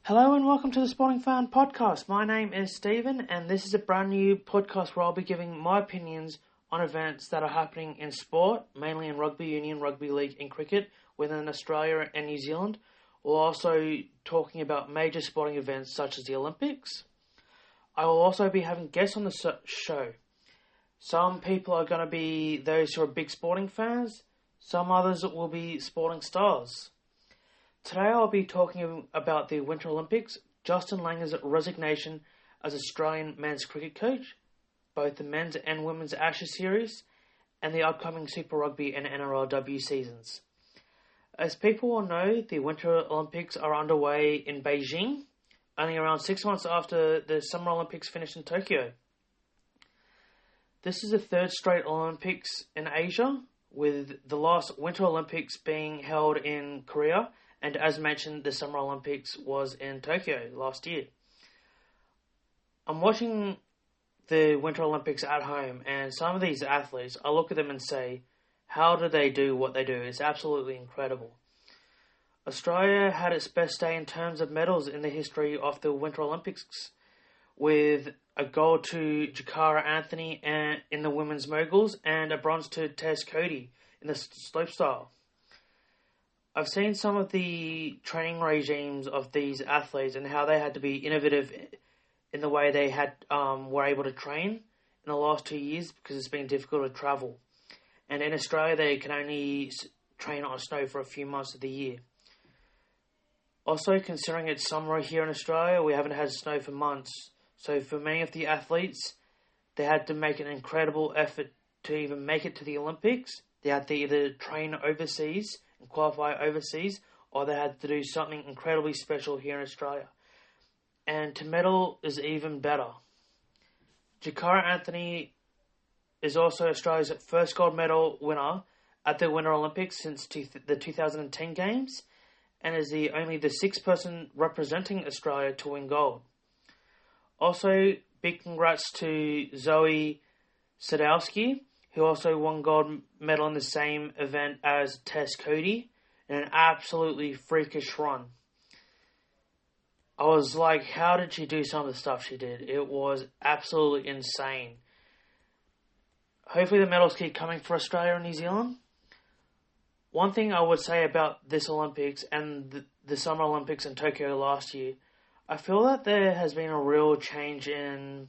Hello and welcome to the Sporting Fan Podcast. My name is Stephen and this is a brand new podcast where I'll be giving my opinions on events that are happening in sport, mainly in rugby union, rugby league and cricket within Australia and New Zealand. We're also talking about major sporting events such as the Olympics. I will also be having guests on the show. Some people are going to be those who are big sporting fans, some others will be sporting stars. Today I'll be talking about the Winter Olympics, Justin Langer's resignation as Australian men's cricket coach, both the men's and women's Ashes series, and the upcoming Super Rugby and NRLW seasons. As people will know, the Winter Olympics are underway in Beijing, only around 6 months after the Summer Olympics finished in Tokyo. This is the third straight Olympics in Asia, with the last Winter Olympics being held in Korea, and as mentioned, the Summer Olympics was in Tokyo last year. I'm watching the Winter Olympics at home, and some of these athletes, I look at them and say, how do they do what they do? It's absolutely incredible. Australia had its best day in terms of medals in the history of the Winter Olympics, with a gold to Jakara Anthony in the women's moguls and a bronze to Tess Cody in the slopestyle. I've seen some of the training regimes of these athletes and how they had to be innovative in the way they were able to train in the last 2 years because it's been difficult to travel. And in Australia, they can only train on snow for a few months of the year. Also, considering it's summer here in Australia, we haven't had snow for months. So for many of the athletes, they had to make an incredible effort to even make it to the Olympics. They had to either train overseas and qualify overseas, or they had to do something incredibly special here in Australia. And to medal is even better. Jakara Anthony is also Australia's first gold medal winner at the Winter Olympics since the 2010 Games, and is only the sixth person representing Australia to win gold. Also, big congrats to Zoe Sadowski, who also won gold medal in the same event as Tess Cody in an absolutely freakish run. I was like, how did she do some of the stuff she did? It was absolutely insane. Hopefully the medals keep coming for Australia and New Zealand. One thing I would say about this Olympics and the Summer Olympics in Tokyo last year, I feel that there has been a real change in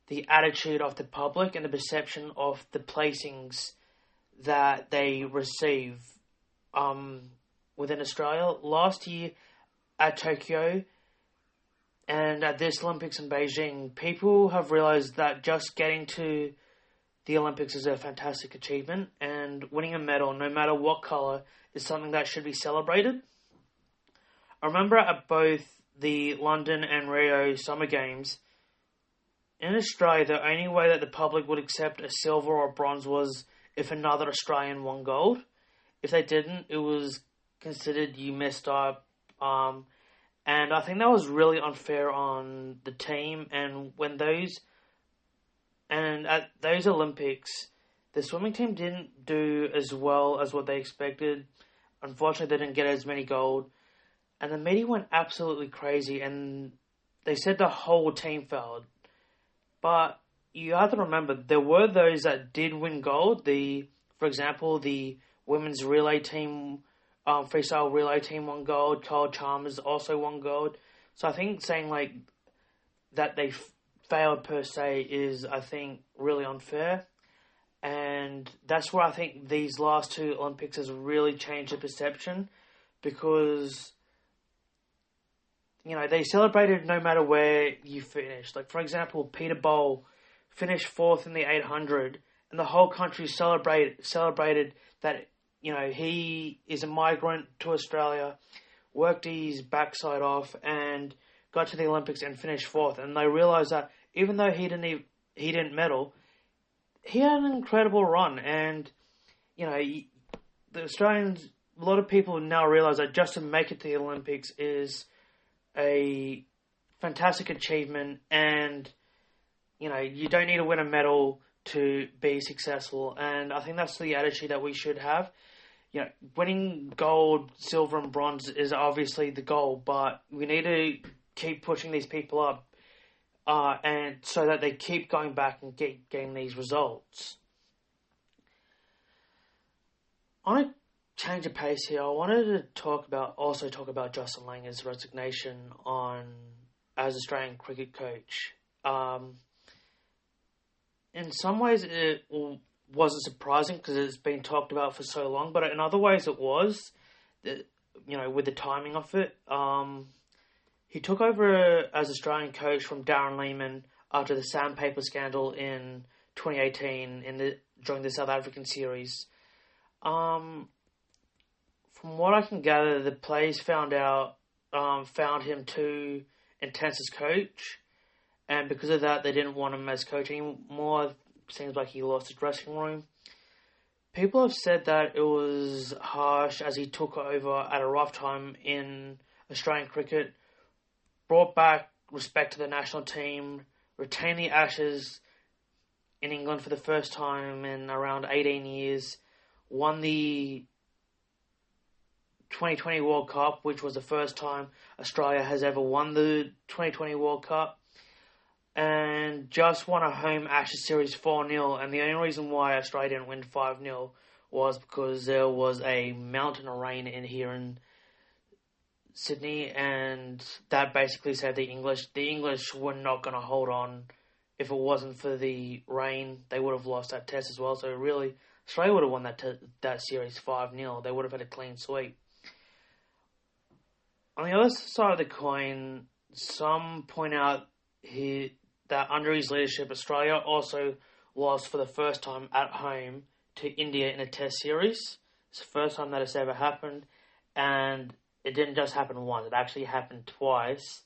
the attitude of the public and the perception of the placings that they receive within Australia. Last year at Tokyo and at this Olympics in Beijing, people have realised that just getting to the Olympics is a fantastic achievement, and winning a medal, no matter what colour, is something that should be celebrated. I remember at both the London and Rio Summer Games, in Australia, the only way that the public would accept a silver or bronze was if another Australian won gold. If they didn't, it was considered you messed up. And I think that was really unfair on the team. And at those Olympics, the swimming team didn't do as well as what they expected. Unfortunately, they didn't get as many gold. And the media went absolutely crazy, and they said the whole team failed. But you have to remember, there were those that did win gold. For example, the women's relay team, freestyle relay team won gold. Kyle Chalmers also won gold. So I think saying that they failed per se is, I think, really unfair. And that's where I think these last two Olympics has really changed the perception, because they celebrated no matter where you finished. Like, for example, Peter Bowl finished fourth in the 800, and the whole country celebrated that, he is a migrant to Australia, worked his backside off, and got to the Olympics and finished fourth. And they realised that even though he didn't medal, he had an incredible run. And, the Australians, a lot of people now realise that just to make it to the Olympics is a fantastic achievement, and you don't need to win a medal to be successful. And I think that's the attitude that we should have. winning gold, silver, and bronze is obviously the goal, but we need to keep pushing these people up, and so that they keep going back and getting these results. I want to change of pace here. I wanted to also talk about Justin Langer's resignation as Australian cricket coach. In some ways, it wasn't surprising because it's been talked about for so long, but in other ways, it was. With the timing of it, he took over as Australian coach from Darren Lehmann after the sandpaper scandal in 2018 during the South African series. From what I can gather, the players found him too intense as coach, and because of that, they didn't want him as coach anymore. Seems like he lost his dressing room. People have said that it was harsh as he took over at a rough time in Australian cricket, brought back respect to the national team, retained the Ashes in England for the first time in around 18 years, won the 2020 World Cup, which was the first time Australia has ever won the 2020 World Cup, and just won a home Ashes series 4-0, and the only reason why Australia didn't win 5-0 was because there was a mountain of rain here in Sydney, and that basically said the English were not going to hold on. If it wasn't for the rain, they would have lost that test as well. So really, Australia would have won that series 5-0. They would have had a clean sweep. On the other side of the coin, some point out that under his leadership, Australia also lost for the first time at home to India in a test series. It's the first time that it's ever happened, and it didn't just happen once, it actually happened twice.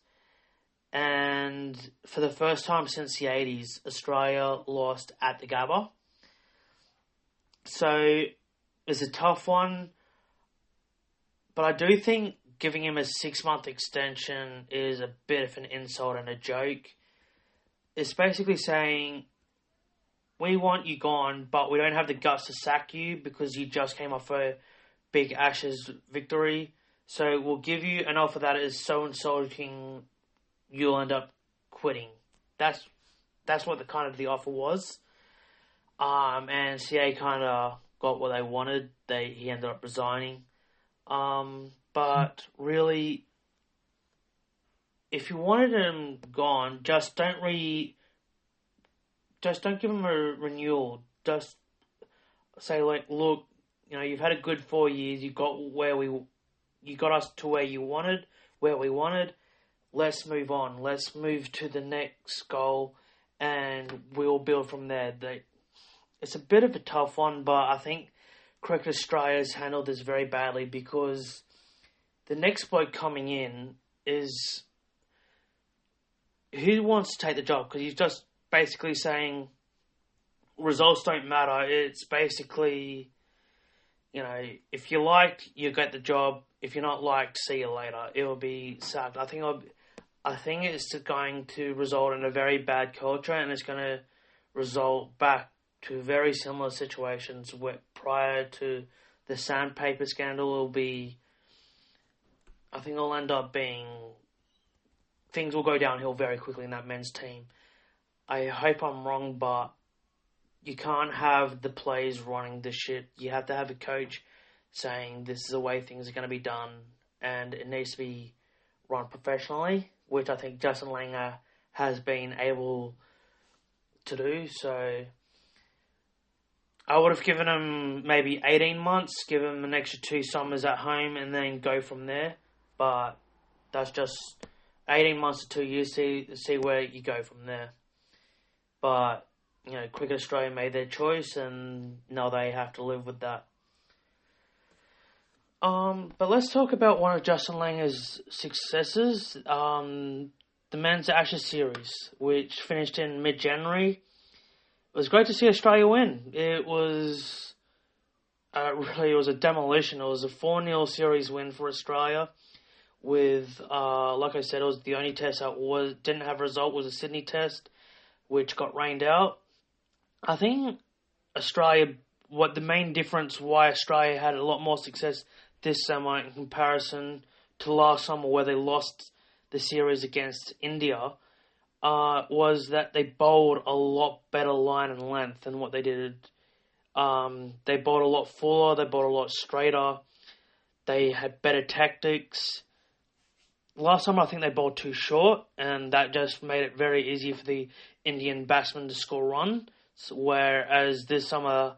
And for the first time since the 80s, Australia lost at the Gabba. So it's a tough one, but I do think giving him a 6-month extension is a bit of an insult and a joke. It's basically saying, we want you gone, but we don't have the guts to sack you because you just came off a big Ashes victory. So we'll give you an offer that is so insulting, you'll end up quitting. That's what the offer was. And CA kind of got what they wanted. He ended up resigning. But really, if you wanted him gone, just don't give him a renewal. Just say, like, look, you've had a good 4 years. You got us to where we wanted. Let's move on. Let's move to the next goal, and we'll build from there. It's a bit of a tough one, but I think Cricket Australia has handled this very badly because the next bloke coming in is who wants to take the job, because he's just basically saying results don't matter. It's basically, if you liked, you get the job. If you're not liked, see you later. It will be sacked. I think it's going to result in a very bad culture, and it's going to result back to very similar situations where prior to the sandpaper scandal it'll end up being, things will go downhill very quickly in that men's team. I hope I'm wrong, but you can't have the players running the shit. You have to have a coach saying this is the way things are going to be done, and it needs to be run professionally, which I think Justin Langer has been able to do. So I would have given him maybe 18 months, give him an extra 2 summers at home, and then go from there. But that's just 18 months to 2 years, see where you go from there. But, Cricket Australia made their choice, and now they have to live with that. But let's talk about one of Justin Langer's successes, the Men's Ashes series, which finished in mid-January. It was great to see Australia win. It was a demolition. It was a 4-0 series win for Australia. With, like I said, it was the only test that didn't have a result was a Sydney test, which got rained out. I think Australia what the main difference why Australia had a lot more success this summer in comparison to last summer where they lost the series against India was that they bowled a lot better line and length than what they did. They bowled a lot fuller, they bowled a lot straighter, they had better tactics. Last summer I think they bowled too short, and that just made it very easy for the Indian batsmen to score runs, whereas this summer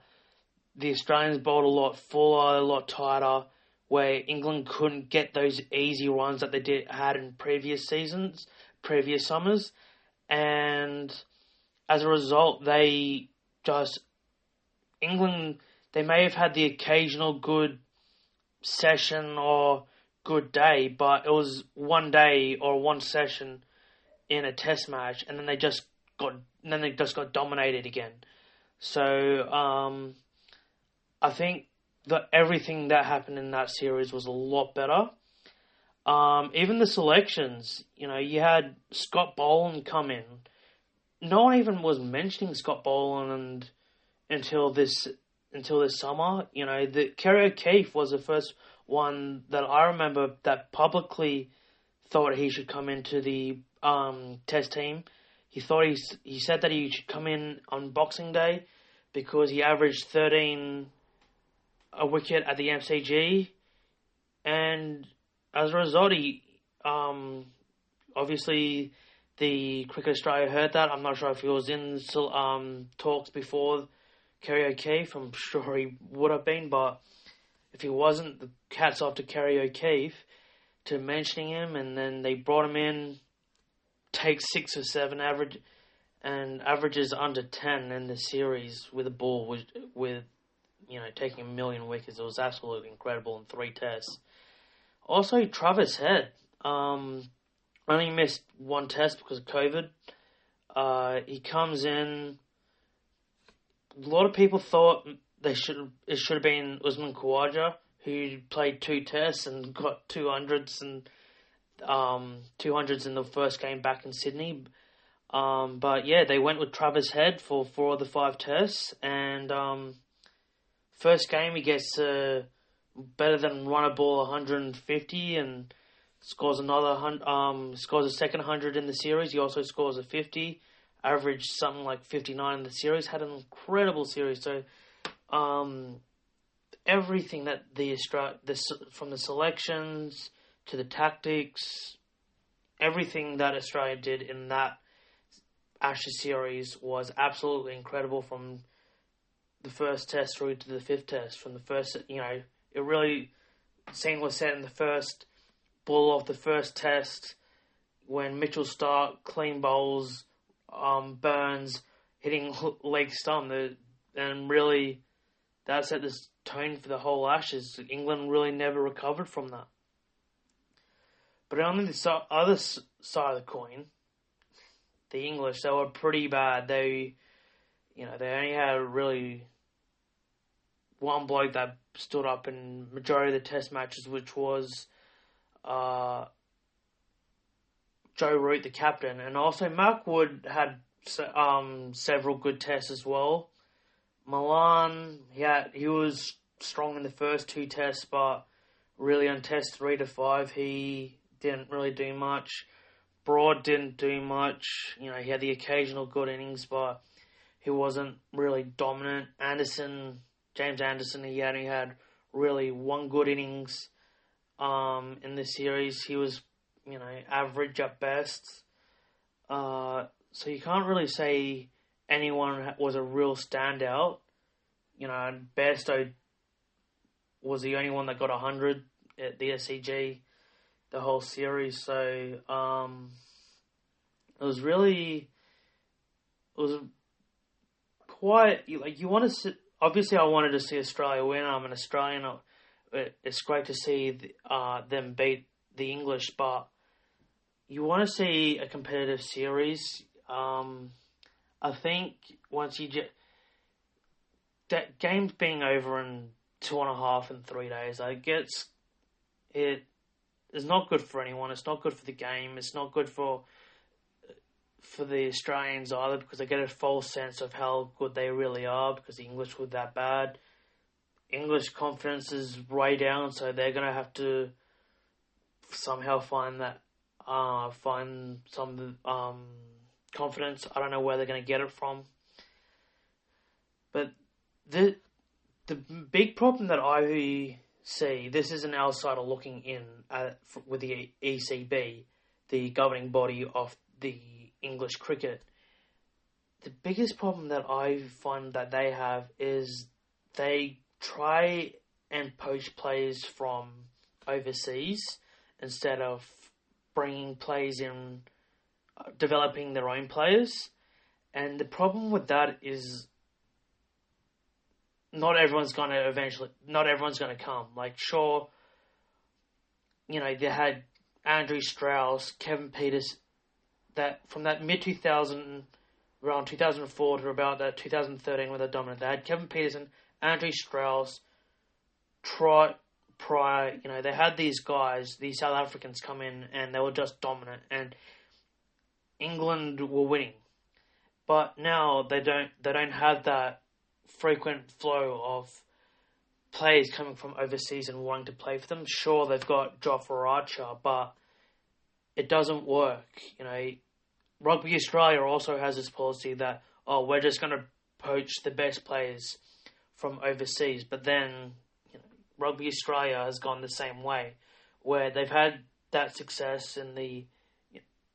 the Australians bowled a lot fuller, a lot tighter, where England couldn't get those easy runs that they had in previous seasons, previous summers, and as a result, England, they may have had the occasional good session or good day, but it was one day or one session in a test match, and then they just got dominated again. So, I think that everything that happened in that series was a lot better. Even the selections, you had Scott Boland come in. No one even was mentioning Scott Boland until this summer. The Kerry O'Keefe was the first one that I remember that publicly thought he should come into the Test team. He said that he should come in on Boxing Day because he averaged 13 a wicket at the MCG, and as a result, he obviously the Cricket Australia heard that. I'm not sure if he was in talks before Kerry O'Keefe. I'm sure he would have been, but if he wasn't, the hats off to Kerry O'Keefe to mentioning him, and then they brought him in, takes 6 or 7 average, and averages under 10 in the series with a ball with taking 1 million wickets. It was absolutely incredible in 3 tests. Also, Travis Head only missed 1 test because of COVID. He comes in. A lot of people thought it should have been Usman Khawaja, who played 2 tests and got 200s and 200s in the first game back in Sydney. But yeah, they went with Travis Head for 4 of the 5 tests, and first game he gets better than run a ball 150 and scores scores a second 100 in the series. He also scores a 50, averaged something like 59 in the series. Had an incredible series. So everything that from the selections to the tactics, everything that Australia did in that Ashes series was absolutely incredible from the first test through to the 5th test. From the first, it really, scene was set in the first ball off the first test when Mitchell Starc clean bowls, Burns hitting leg stump, and really that set the tone for the whole Ashes. England really never recovered from that. But on the other side of the coin, the English, they were pretty bad. They only had really one bloke that stood up in majority of the test matches, which was Joe Root, the captain. And also Mark Wood had several good tests as well. Milan, he was strong in the first 2 tests, but really on test 3 to 5, he didn't really do much. Broad didn't do much. He had the occasional good innings, but he wasn't really dominant. James Anderson, he only had really 1 good innings in the series. He was, average at best. So you can't really say anyone was a real standout. Bairstow was the only one that got 100 at the SCG the whole series. So it was quite, you want to see, obviously I wanted to see Australia win. I'm an Australian. It's great to see them beat the English, but you want to see a competitive series. I think once you get that game's being over in 2.5 and 3 days, it is not good for anyone. It's not good for the game. It's not good for for the Australians either, because they get a false sense of how good they really are because the English were that bad. English confidence is way down, so they're going to have to somehow find some confidence. I don't know where they're going to get it from. But the big problem that I see, this is an outsider looking in with the ECB, the governing body of the English cricket. The biggest problem that I find that they have is they try and poach players from overseas instead of bringing players in, developing their own players. And the problem with that is not everyone's going to come. Like, sure, they had Andrew Strauss, Kevin Peters, that from that mid-2000, around 2004 to about that 2013 when they're dominant. They had Kevin Peterson, Andrew Strauss, Trott, Pryor. They had these guys, these South Africans come in and they were just dominant and England were winning. But now they don't have that frequent flow of players coming from overseas and wanting to play for them. Sure, they've got Jofra Archer, but it doesn't work. Rugby Australia also has this policy that, we're just going to poach the best players from overseas. But then, Rugby Australia has gone the same way, where they've had that success in the,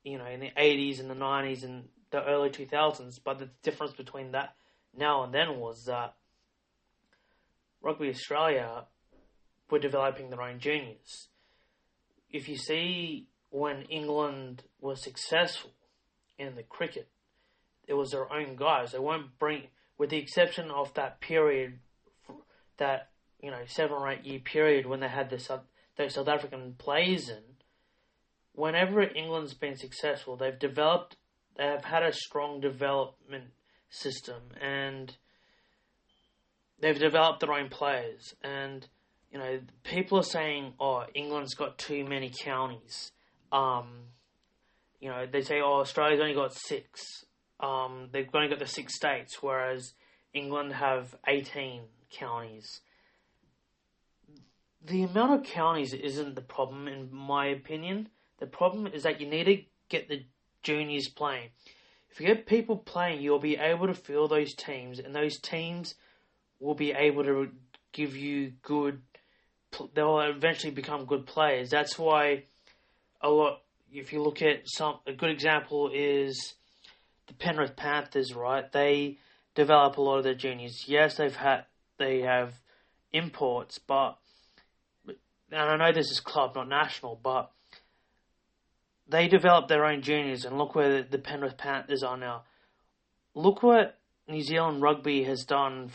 in the 80s and the 90s and the early 2000s. But the difference between that now and then was that Rugby Australia were developing their own juniors. If you see when England was successful in the cricket, it was their own guys. They won't bring, with the exception of that period, that 7 or 8 year period when they had those South African players in. Whenever England's been successful, they have had a strong development system, and they've developed their own players. And people are saying, England's got too many counties. They say, Australia's only got 6. They've only got the 6 states, whereas England have 18 counties. The amount of counties isn't the problem, in my opinion. The problem is that you need to get the juniors playing. If you get people playing, you'll be able to fill those teams, and those teams will be able to give you they'll eventually become good players. That's why if you look at a good example is the Penrith Panthers, right? They develop a lot of their juniors. Yes, they have imports, and I know this is club, not national, but they develop their own juniors, and look where the Penrith Panthers are now. Look what New Zealand rugby has done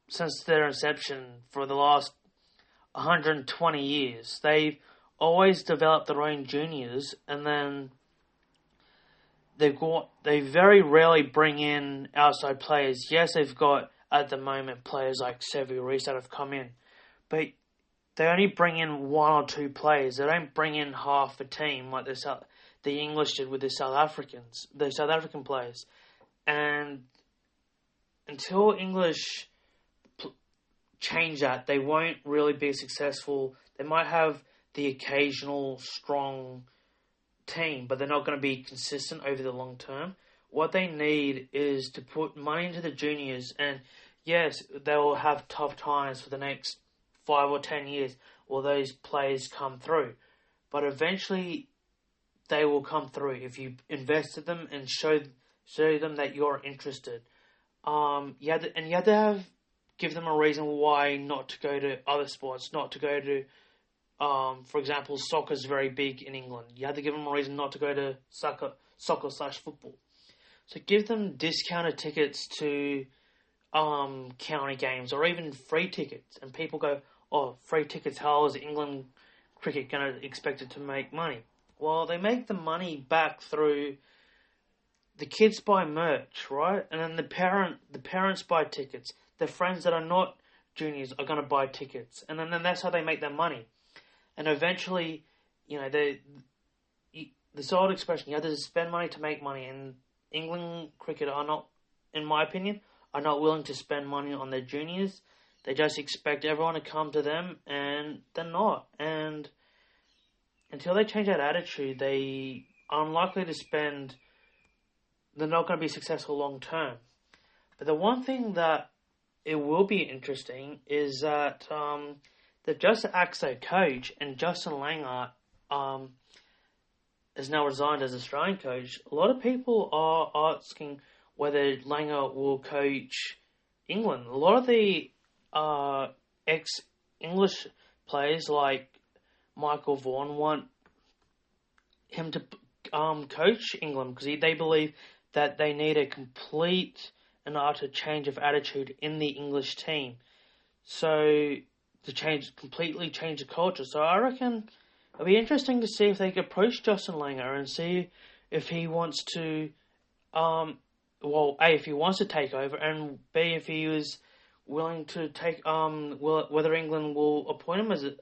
since their inception for the last 120 years. They've always developed their own juniors, and then they very rarely bring in outside players. Yes, they've got at the moment players like Sevu Reece that have come in, but they only bring in 1 or 2 players. They don't bring in half the team like the English did with the South African players. And until English change that, they won't really be successful. They might have the occasional strong team, but they're not going to be consistent over the long term. What they need is to put money into the juniors, and yes, they will have tough times for the next 5 or 10 years while those players come through. But eventually they will come through if you invest in them and show them that you're interested. You have to give them a reason why not to go to other sports, not to go to, for example, soccer is very big in England. You have to give them a reason not to go to soccer/football. So give them discounted tickets to county games, or even free tickets. And people go, free tickets, how is England cricket going to expect it to make money? Well, they make the money back through the kids buy merch, right? And then the parents buy tickets. The friends that are not juniors are going to buy tickets. And then that's how they make their money. And eventually, this old expression, you have to spend money to make money, and England cricket are not, in my opinion, are not willing to spend money on their juniors. They just expect everyone to come to them, and they're not. And until they change that attitude, they are unlikely to spend. They're not going to be successful long term. But the one thing that it will be interesting is that they've just axed their coach, and Justin Langer is now resigned as Australian coach. A lot of people are asking whether Langer will coach England. A lot of the ex-English players like Michael Vaughan want him to coach England because they believe that they need a complete and utter change of attitude in the English team. So completely change the culture. So I reckon it'll be interesting to see if they can approach Justin Langer and see if he wants to, A, if he wants to take over, and B, if he was willing to take, whether England will appoint him as a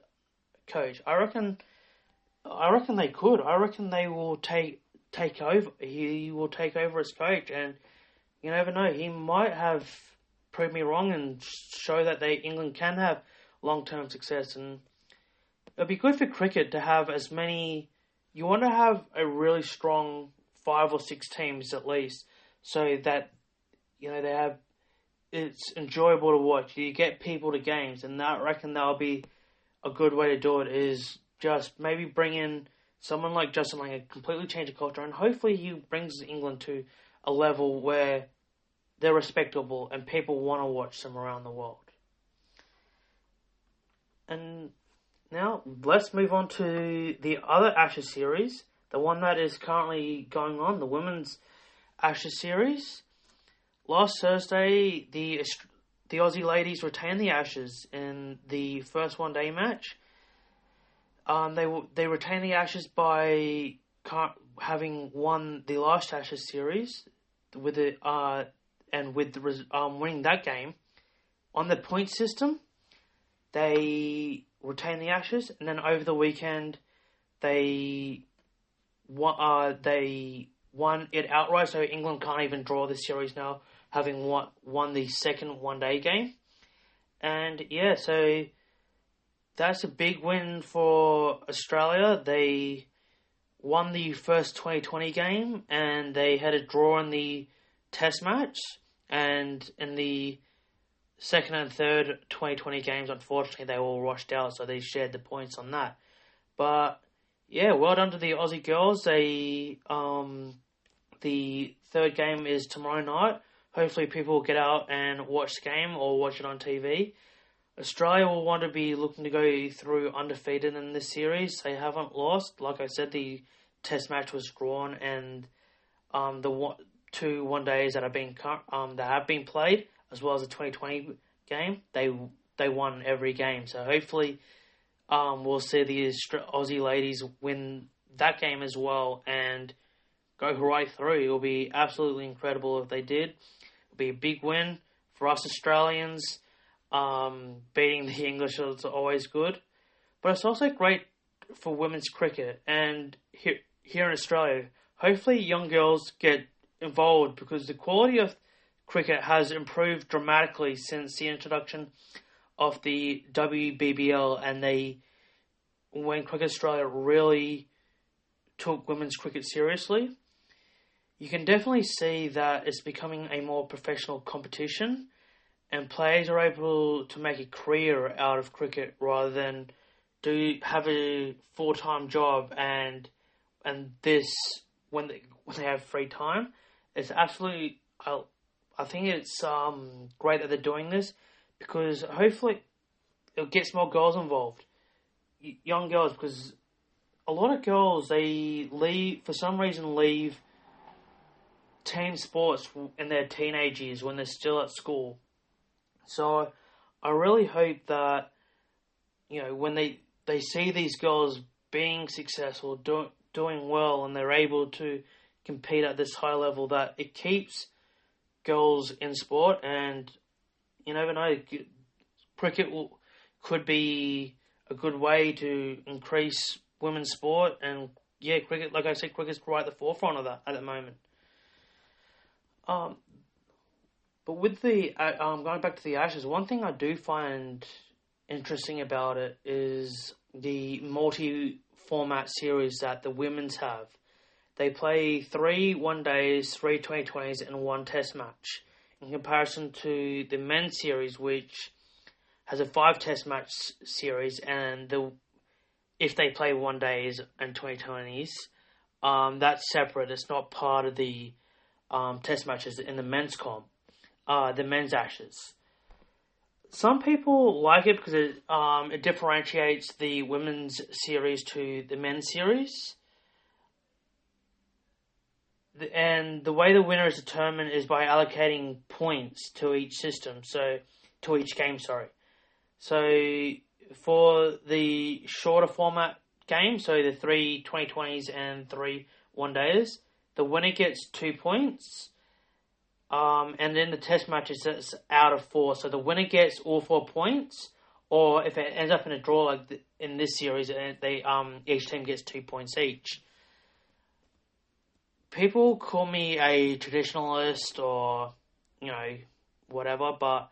coach. I reckon they could. I reckon they will take over. He will take over as coach, and you never know. He might have proved me wrong and show that England can have long-term success. And it'd be good for cricket to have as many. You want to have a really strong 5 or 6 teams at least, so that they have. It's enjoyable to watch. You get people to games, and I reckon that'll be a good way to do it. Is just maybe bring in someone like Justin Langer, completely change the culture, and hopefully he brings England to a level where they're respectable and people want to watch them around the world. And now let's move on to the other Ashes series, the one that is currently going on, the Women's Ashes series. Last Thursday, the Aussie ladies retained the Ashes in the first one-day match. They retained the Ashes by having won the last Ashes series winning that game on the point system. They retained the Ashes, and then over the weekend they won it outright. So England can't even draw the series now, having won the second one-day game. And yeah, so that's a big win for Australia. They won the first 2020 game, and they had a draw in the Test match. And in the second and third 2020 games, unfortunately, they all washed out, so they shared the points on that. But yeah, well done to the Aussie girls. The third game is tomorrow night. Hopefully people will get out and watch the game or watch it on TV. Australia will want to be looking to go through undefeated in this series. They haven't lost. Like I said, the Test match was drawn, and the 2 one-days that have been played, as well as the 2020 game, they won every game. So hopefully we'll see the Aussie ladies win that game as well and go right through. It will be absolutely incredible if they did. It'll be a big win for us Australians. Beating the English is always good, but it's also great for women's cricket. And here in Australia, hopefully young girls get involved, because the quality of cricket has improved dramatically since the introduction of the WBBL, and when Cricket Australia really took women's cricket seriously. You can definitely see that it's becoming a more professional competition, and players are able to make a career out of cricket rather than have a full-time job and this when they have free time. It's absolutely, I think it's great that they're doing this, because hopefully it gets more girls involved, young girls, because a lot of girls, they leave team sports in their teenage years when they're still at school. So I really hope that, when they see these girls being successful, doing well, and they're able to compete at this high level, that it keeps girls in sport. And you never know, cricket could be a good way to increase women's sport and yeah, cricket, like I said, cricket's right at the forefront of that at the moment. Um, but with the going back to the Ashes, one thing I do find interesting about it is the multi-format series that the women's have. They play 3 one-days, 3 2020s, and 1 test match, in comparison to the men's series, which has a 5 test match series, and if they play one-days and 2020s, that's separate. It's not part of the test matches in the men's the men's Ashes. Some people like it because it differentiates the women's series to the men's series. And the way the winner is determined is by allocating points to each system, to each game, sorry. So for the shorter format game, so the 3 2020s and 3 one-days, the winner gets 2 points. And then the test matches, it's out of 4. So the winner gets all 4 points, or if it ends up in a draw like in this series, each team gets 2 points each. People call me a traditionalist or, whatever, but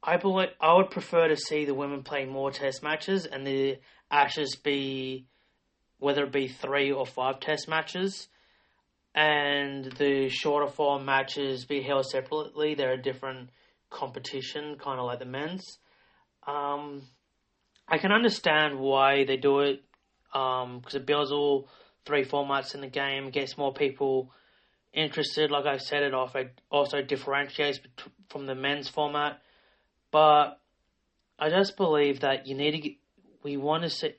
I would prefer to see the women play more test matches and the Ashes be, whether it be 3 or 5 test matches, and the shorter form matches be held separately. They're a different competition, kind of like the men's. I can understand why they do it, because it builds all 3 formats in the game, gets more people interested. Like I said, it also differentiates from the men's format. But I just believe that we want to see,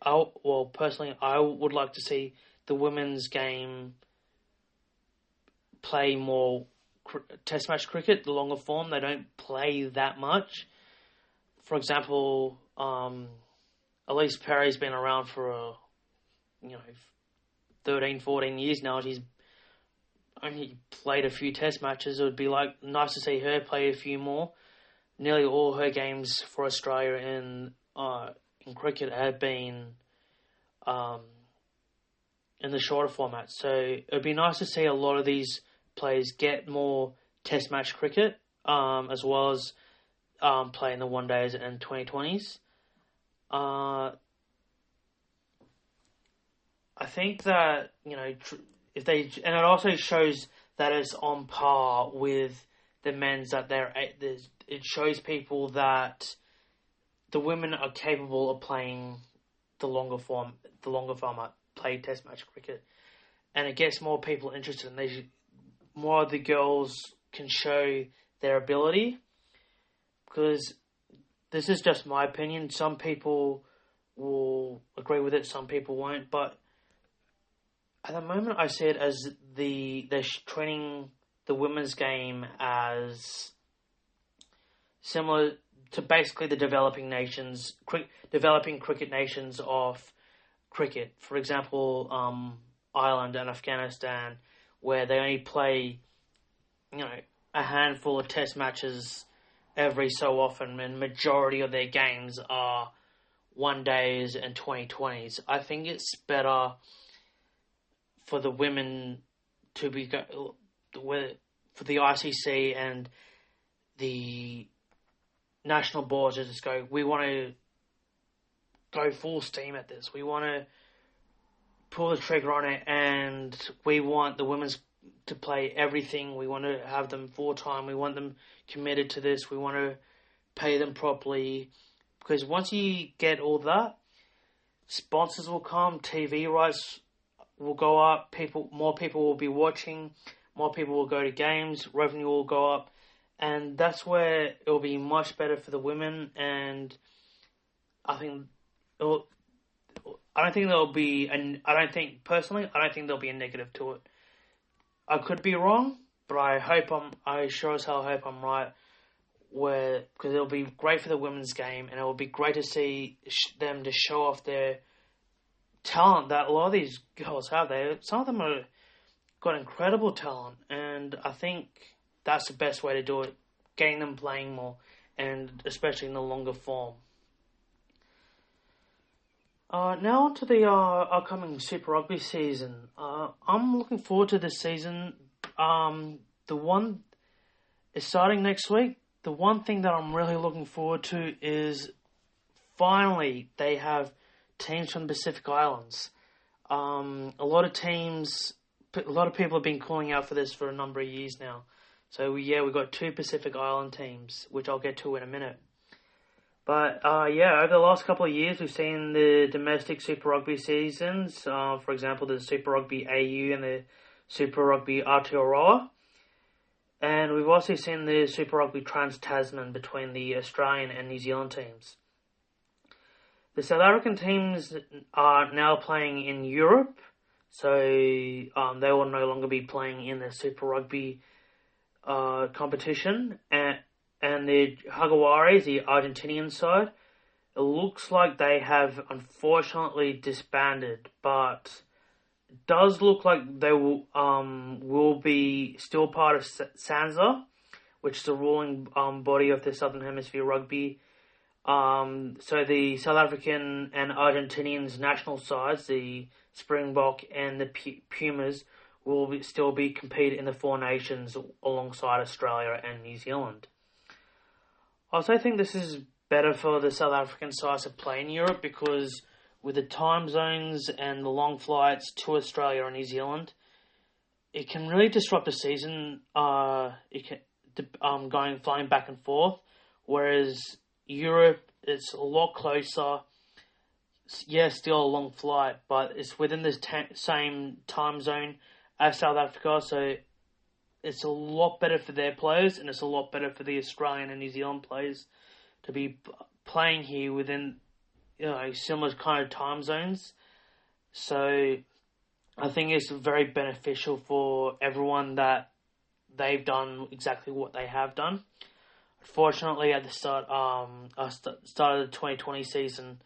personally, I would like to see the women's game play more test match cricket, the longer form. They don't play that much. For example, Elise Perry's been around for 13, 14 years now. She's only played a few test matches. It would be nice to see her play a few more. Nearly all her games for Australia in cricket have been in the shorter format. So it would be nice to see a lot of these players get more test match cricket, as well as playing the one-days and 2020s. I think that, and it also shows that it's on par with the men's, that it shows people that the women are capable of playing the longer format, play test match cricket, and it gets more people interested, and more of the girls can show their ability. Because this is just my opinion. Some people will agree with it, some people won't, but at the moment I see it as they're training the women's game as similar to basically the developing cricket nations of cricket. For example, Ireland and Afghanistan, where they only play, a handful of test matches every so often, and majority of their games are one-days and 2020s. I think it's better for the women to be for the ICC and the national boards to just go, we want to go full steam at this. We want to pull the trigger on it, and we want the women's to play everything. We want to have them full-time. We want them committed to this. We want to pay them properly. Because once you get all that, sponsors will come, TV rights will go up, more people will be watching, more people will go to games, revenue will go up, and that's where it will be much better for the women. And I think I don't think there'll be there'll be a negative to it. I could be wrong, but I sure as hell hope I'm right. Because it'll be great for the women's game, and it will be great to see them to show off their talent that a lot of these girls have. Some of them have got incredible talent, and I think that's the best way to do it, getting them playing more, and especially in the longer form. Now on to the upcoming Super Rugby season. I'm looking forward to this season. The one is starting next week. The one thing that I'm really looking forward to is finally they have teams from the Pacific Islands. A lot of teams, a lot of people have been calling out for this for a number of years now. So yeah, we've got two Pacific Island teams, which I'll get to in a minute. But yeah, over the last couple of years, we've seen the domestic Super Rugby seasons. For example, the Super Rugby AU and the Super Rugby Aotearoa. And we've also seen the Super Rugby Trans-Tasman between the Australian and New Zealand teams. The South African teams are now playing in Europe, so they will no longer be playing in the Super Rugby competition. And the Jaguares, the Argentinian side, it looks like they have unfortunately disbanded, but it does look like they will be still part of SANZA, which is the ruling body of the Southern Hemisphere Rugby. So the South African and Argentinians national sides, the Springbok and the Pumas, will still be competing in the Four Nations alongside Australia and New Zealand. I also think this is better for the South African sides to play in Europe because with the time zones and the long flights to Australia and New Zealand, it can really disrupt the season. Flying back and forth, whereas Europe it's a lot closer. Yeah, still a long flight, but it's within the same time zone as South Africa, so it's a lot better for their players, and it's a lot better for the Australian and New Zealand players to be playing here within, similar kind of time zones. So I think it's very beneficial for everyone that they've done exactly what they have done. Unfortunately, at the start of the 2020 season,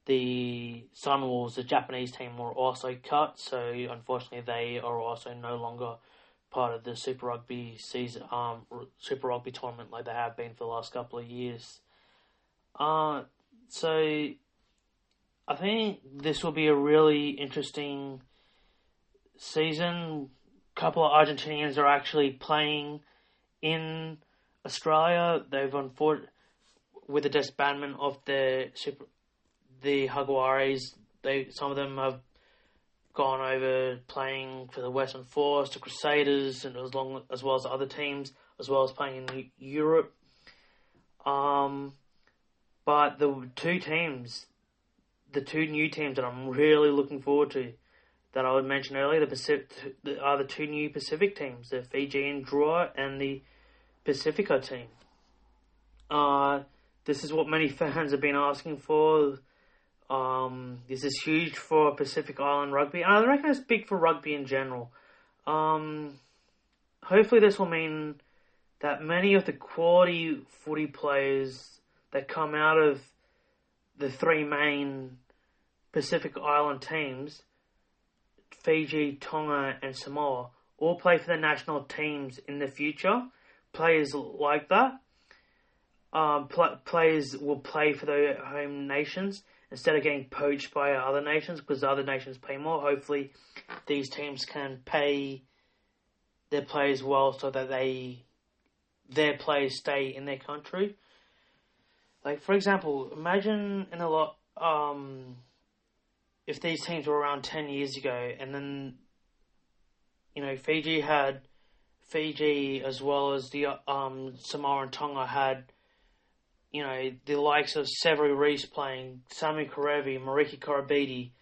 the Sunwolves, the Japanese team, were also cut. So unfortunately, they are also no longer part of the Super Rugby season, Super Rugby tournament like they have been for the last couple of years. So I think this will be a really interesting season. A couple of Argentinians are actually playing in Australia. They've with the disbandment of the Jaguares. Some of them have gone over playing for the Western Force, the Crusaders, and as well as other teams, as well as playing in Europe. But the two new teams that I'm really looking forward to, that I would mention earlier, are the two new Pacific teams, the Fijian Drua and the Pacifica team. This is what many fans have been asking for. This is huge for Pacific Island rugby, and I reckon it's big for rugby in general. Hopefully this will mean that many of the quality footy players that come out of the three main Pacific Island teams, Fiji, Tonga and Samoa, all play for the national teams in the future. Players like that, players will play for their home nations instead of getting poached by other nations because the other nations pay more. Hopefully these teams can pay their players well so that their players stay in their country. Like, for example, imagine if these teams were around 10 years ago and then, Fiji as well as the Samoa and Tonga had, the likes of Severu Reece playing, Samu Karevi, Mariki Korobidi,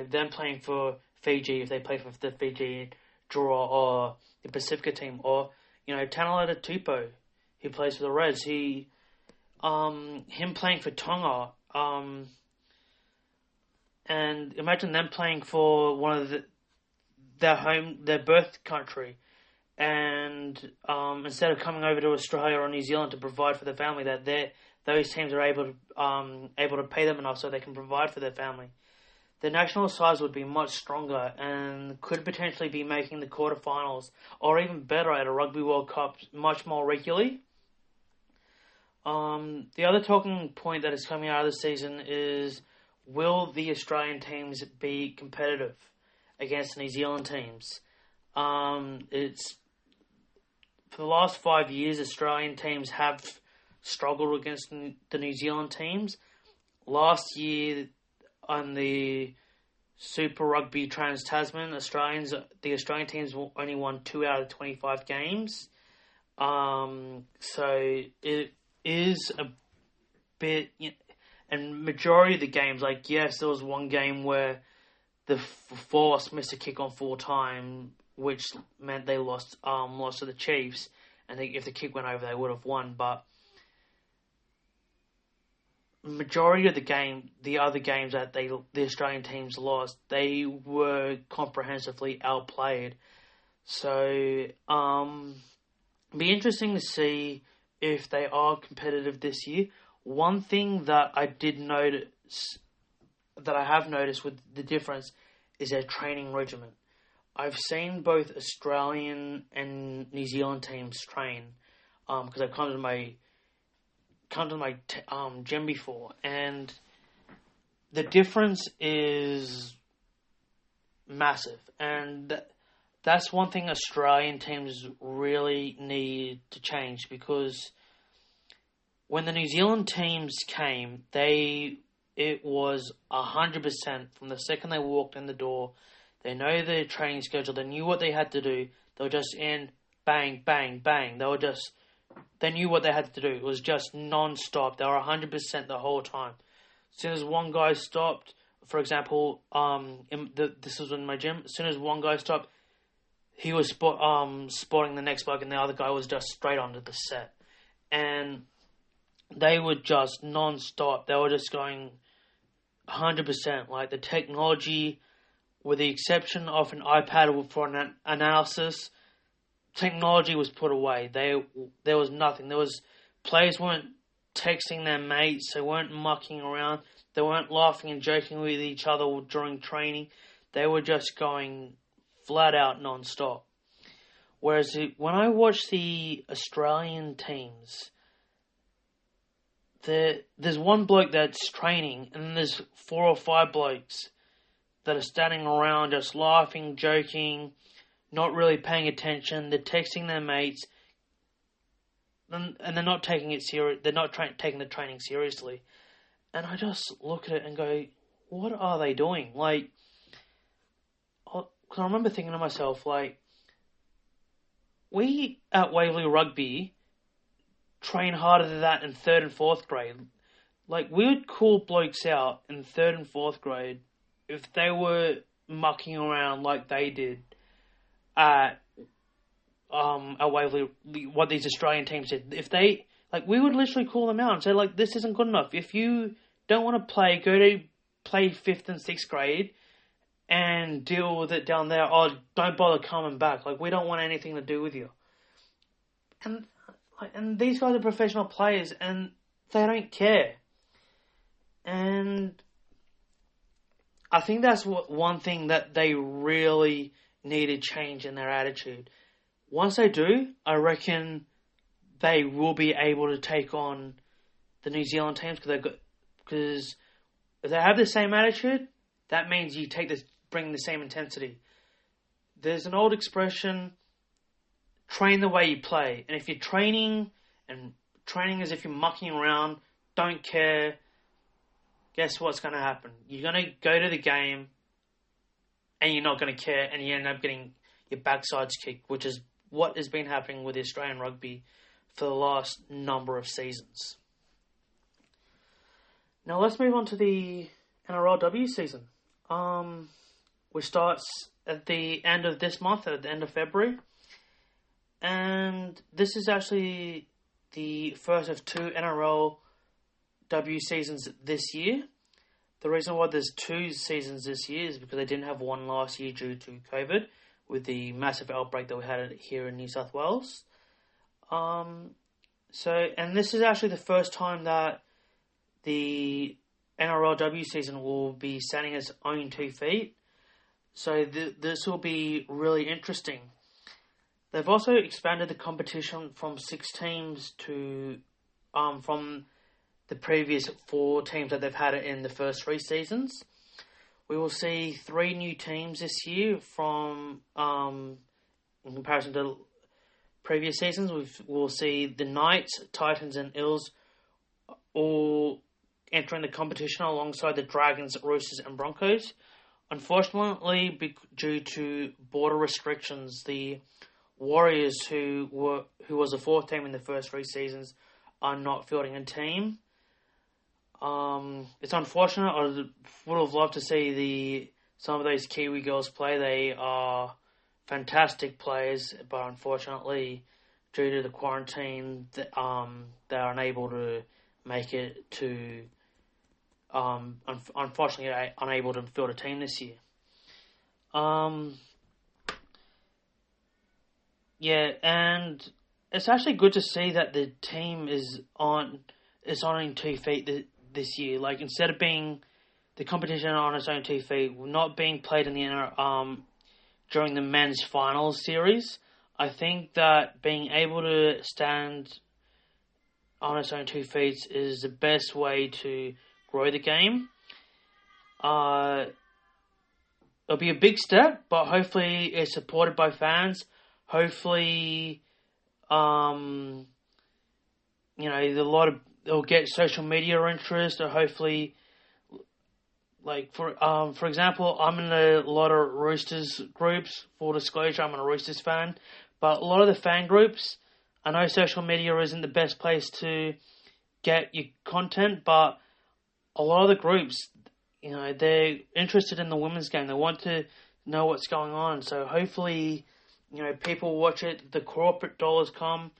them playing for Fiji if they play for the Fiji Draw or the Pacifica team, or, Tanaleta Tupou, who plays for the Reds, him playing for Tonga, and imagine them playing for one of their birth country, and instead of coming over to Australia or New Zealand to provide for their family, that those teams are able to pay them enough so they can provide for their family. The national sides would be much stronger and could potentially be making the quarterfinals or even better at a Rugby World Cup much more regularly. The other talking point that is coming out of the season is will the Australian teams be competitive against the New Zealand teams? It's for the last 5 years, Australian teams have struggled against the New Zealand teams. Last year, on the Super Rugby Trans-Tasman, the Australian teams only won 2 out of 25 games. So it is a bit, and majority of the games, like, yes, there was one game where the Force missed a kick on full time, which meant they lost to the Chiefs, and if the kick went over, they would have won. But majority of the other games that the Australian teams lost, they were comprehensively outplayed. So, be interesting to see if they are competitive this year. One thing that I have noticed with the difference is their training regimen. I've seen both Australian and New Zealand teams train, because I've come to my gym before, and the difference is massive, and that's one thing Australian teams really need to change, because when the New Zealand teams came, it was 100% from the second they walked in the door. They know their training schedule. They knew what they had to do. They were just in, bang, bang, bang. They knew what they had to do. It was just non-stop. They were 100% the whole time. As soon as one guy stopped, for example, this was in my gym. As soon as one guy stopped, he was spotting the next bloke, and the other guy was just straight onto the set. And they were just non-stop. They were just going 100%. Like, the technology, with the exception of an iPad for an analysis, technology was put away. There was nothing. Players weren't texting their mates. They weren't mucking around. They weren't laughing and joking with each other during training. They were just going flat out non-stop. Whereas when I watch the Australian teams, there's one bloke that's training, and then there's 4 or 5 blokes that are standing around just laughing, joking, not really paying attention. They're texting their mates, and they're not taking it serious. They're not taking the training seriously. And I just look at it and go, what are they doing? Like, because I remember thinking to myself, like, we at Waverley Rugby train harder than that in 3rd and 4th grade. Like, we would call blokes out in 3rd and 4th grade if they were mucking around like they did at Waverley, what these Australian teams did. If they, like, we would literally call them out and say, like, this isn't good enough. If you don't want to play, go to play 5th and 6th grade and deal with it down there. Oh, don't bother coming back. Like, we don't want anything to do with you. And these guys are professional players, and they don't care. And I think that's one thing that they really need to change in their attitude. Once they do, I reckon they will be able to take on the New Zealand teams, because if they have the same attitude, that means you bring the same intensity. There's an old expression, train the way you play. And if you're training as if you're mucking around, don't care, guess what's going to happen? You're going to go to the game and you're not going to care, and you end up getting your backsides kicked, which is what has been happening with the Australian rugby for the last number of seasons. Now let's move on to the NRLW season, which starts at the end of this month, at the end of February. And this is actually the first of 2 NRLW seasons this year. The reason why there's 2 seasons this year is because they didn't have one last year due to COVID, with the massive outbreak that we had here in New South Wales. And this is actually the first time that the NRLW season will be standing its own 2 feet. So this will be really interesting. They've also expanded the competition from 6 teams to from the previous 4 teams that they've had in the first 3 seasons. We will see 3 new teams this year from in comparison to previous seasons. We'll see the Knights, Titans, and Eels all entering the competition alongside the Dragons, Roosters, and Broncos. Unfortunately, due to border restrictions, the Warriors, who was the 4th team in the first 3 seasons, are not fielding a team. It's unfortunate. I would have loved to see some of those Kiwi girls play. They are fantastic players, but unfortunately, due to the quarantine, they are unable to make it to. Unfortunately, unable to field a team this year. Yeah, and it's actually good to see that the team is on 2 feet this year. Like, instead of being the competition on its own 2 feet, not being played in the during the men's finals series, I think that being able to stand on its own 2 feet is the best way to grow the game. It'll be a big step, but hopefully it's supported by fans. Hopefully, it'll get social media interest, or hopefully, like for example, I'm in a lot of Roosters groups. Full disclosure, I'm a Roosters fan, but a lot of the fan groups, I know social media isn't the best place to get your content, but a lot of the groups, they're interested in the women's game. They want to know what's going on. So hopefully, people watch it. The corporate dollars come.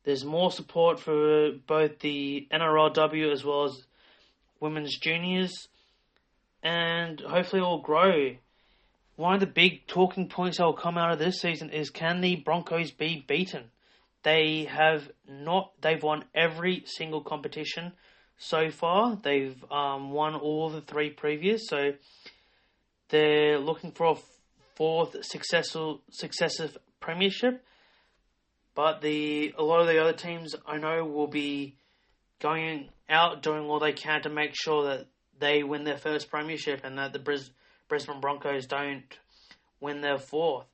There's more support for both the NRLW as well as women's juniors. And hopefully it will grow. One of the big talking points that will come out of this season is, can the Broncos be beaten? They've won every single competition so far. They've won all the 3 previous, so they're looking for a 4th successive premiership. But a lot of the other teams I know will be going out doing all they can to make sure that they win their first premiership and that the Brisbane Broncos don't win their 4th.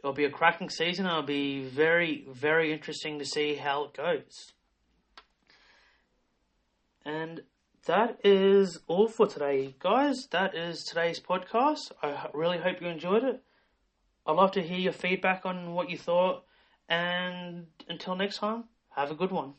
It'll be a cracking season. It'll be very, very interesting to see how it goes. And that is all for today, guys. That is today's podcast. I really hope you enjoyed it. I'd love to hear your feedback on what you thought. And until next time, have a good one.